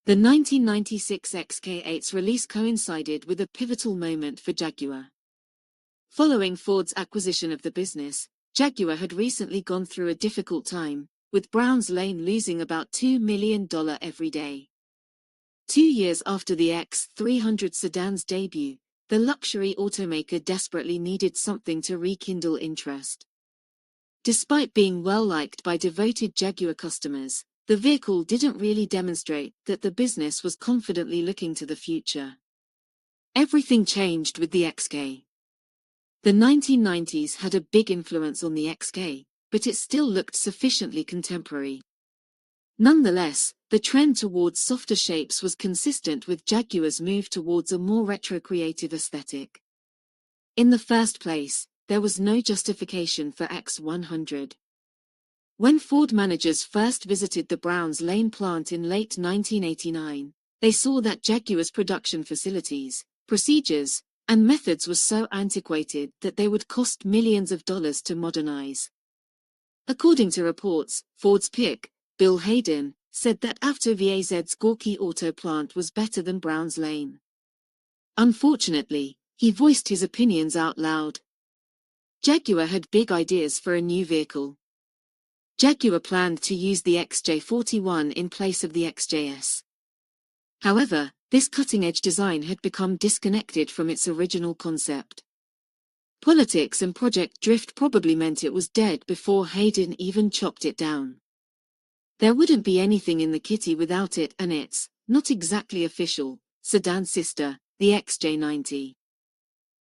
The 1996 XK8's release coincided with a pivotal moment for Jaguar. Following Ford's acquisition of the business, Jaguar had recently gone through a difficult time, with Browns Lane losing about $2 million every day. 2 years after the X300 sedan's debut, the luxury automaker desperately needed something to rekindle interest. Despite being well-liked by devoted Jaguar customers, the vehicle didn't really demonstrate that the business was confidently looking to the future. Everything changed with the XK. The 1990s had a big influence on the XK, but it still looked sufficiently contemporary. Nonetheless, the trend towards softer shapes was consistent with Jaguar's move towards a more retro-creative aesthetic. In the first place, there was no justification for X100. When Ford managers first visited the Browns Lane plant in late 1989, they saw that Jaguar's production facilities, procedures, and methods were so antiquated that they would cost millions of dollars to modernize. According to reports, Ford's pick, Bill Hayden, said that after VAZ's Gorky auto plant was better than Browns Lane. Unfortunately, he voiced his opinions out loud. Jaguar had big ideas for a new vehicle. Jaguar planned to use the XJ41 in place of the XJS. However, this cutting-edge design had become disconnected from its original concept. Politics and Project Drift probably meant it was dead before Hayden even chopped it down. There wouldn't be anything in the kitty without it and its, not exactly official, sedan sister, the XJ90.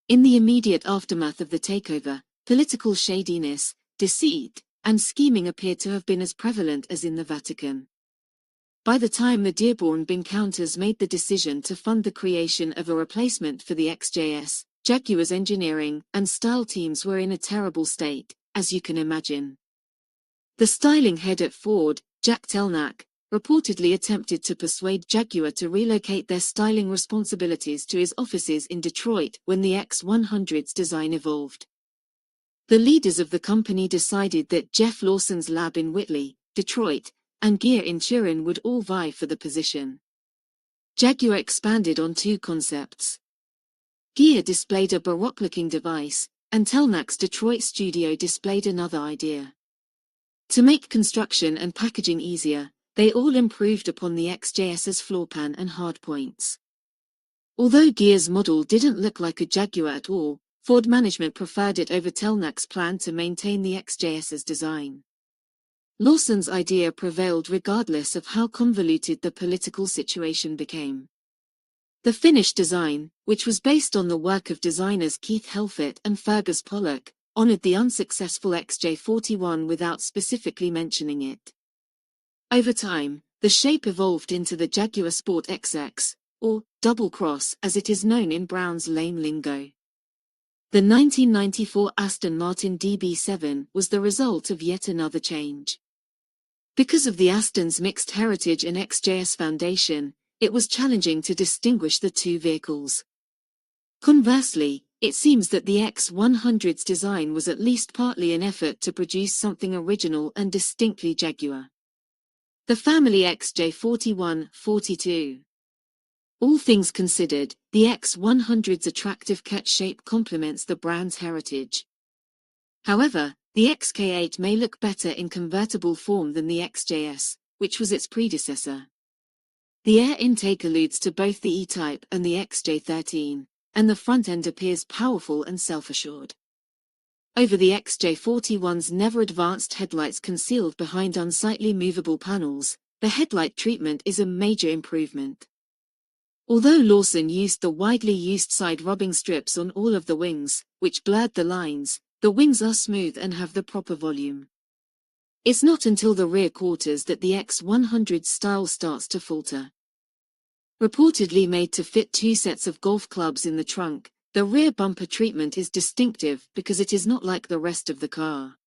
In the immediate aftermath of the takeover, political shadiness, deceit, and scheming appeared to have been as prevalent as in the Vatican. By the time the Dearborn Encounters made the decision to fund the creation of a replacement for the XJS, Jaguar's engineering and style teams were in a terrible state, as you can imagine. The styling head at Ford, Jack Telnack, reportedly attempted to persuade Jaguar to relocate their styling responsibilities to his offices in Detroit when the X100's design evolved. The leaders of the company decided that Jeff Lawson's lab in Whitley, Detroit, and Gear in Turin would all vie for the position. Jaguar expanded on two concepts. Gear displayed a Baroque-looking device, and Telnack's Detroit studio displayed another idea. To make construction and packaging easier, they all improved upon the XJS's floorpan and hardpoints. Although Gear's model didn't look like a Jaguar at all, Ford management preferred it over Telnack's plan to maintain the XJS's design. Lawson's idea prevailed regardless of how convoluted the political situation became. The finished design, which was based on the work of designers Keith Helfet and Fergus Pollock, honored the unsuccessful XJ41 without specifically mentioning it. Over time, the shape evolved into the Jaguar Sport XX, or Double Cross as it is known in Browns Lane lingo. The 1994 Aston Martin DB7 was the result of yet another change. Because of the Aston's mixed heritage and XJS foundation, it was challenging to distinguish the two vehicles. Conversely, it seems that the X100's design was at least partly an effort to produce something original and distinctly Jaguar. The family XJ41-42. All things considered, the X100's attractive cut shape complements the brand's heritage. However, the XK8 may look better in convertible form than the XJS, which was its predecessor. The air intake alludes to both the E-Type and the XJ13, and the front end appears powerful and self-assured. Over the XJ41's never-advanced headlights concealed behind unsightly movable panels, the headlight treatment is a major improvement. Although Lawson used the widely used side rubbing strips on all of the wings, which blurred the lines, the wings are smooth and have the proper volume. It's not until the rear quarters that the X100 style starts to falter. Reportedly made to fit 2 sets of golf clubs in the trunk, the rear bumper treatment is distinctive because it is not like the rest of the car.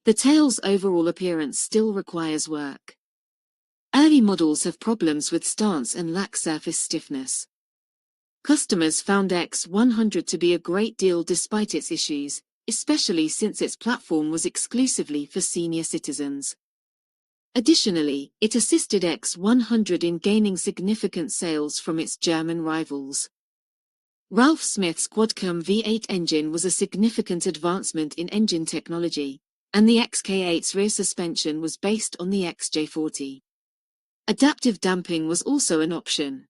The tail's overall appearance still requires work. Early models have problems with stance and lack surface stiffness. Customers found X100 to be a great deal despite its issues, especially since its platform was exclusively for senior citizens. Additionally, it assisted X100 in gaining significant sales from its German rivals. Ralph Smith's quad-cam V8 engine was a significant advancement in engine technology, and the XK8's rear suspension was based on the XJ40. Adaptive damping was also an option.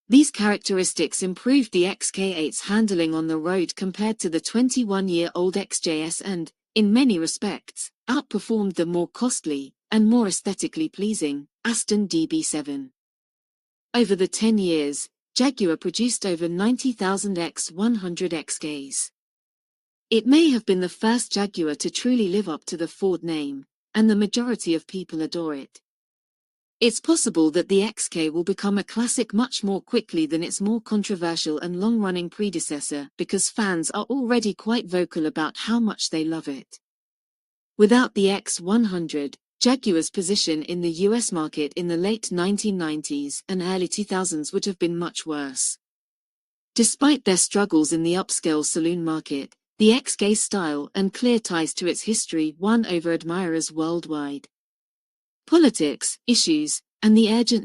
These characteristics improved the XK8's handling on the road compared to the 21-year-old XJS and, in many respects, outperformed the more costly, and more aesthetically pleasing, Aston DB7. Over the 10 years, Jaguar produced over 90,000 X100 XKs. It may have been the first Jaguar to truly live up to the Ford name, and the majority of people adore it. It's possible that the XK will become a classic much more quickly than its more controversial and long-running predecessor because fans are already quite vocal about how much they love it. Without the X100, Jaguar's position in the US market in the late 1990s and early 2000s would have been much worse. Despite their struggles in the upscale saloon market, the XK's style and clear ties to its history won over admirers worldwide. Politics, issues, and the urgent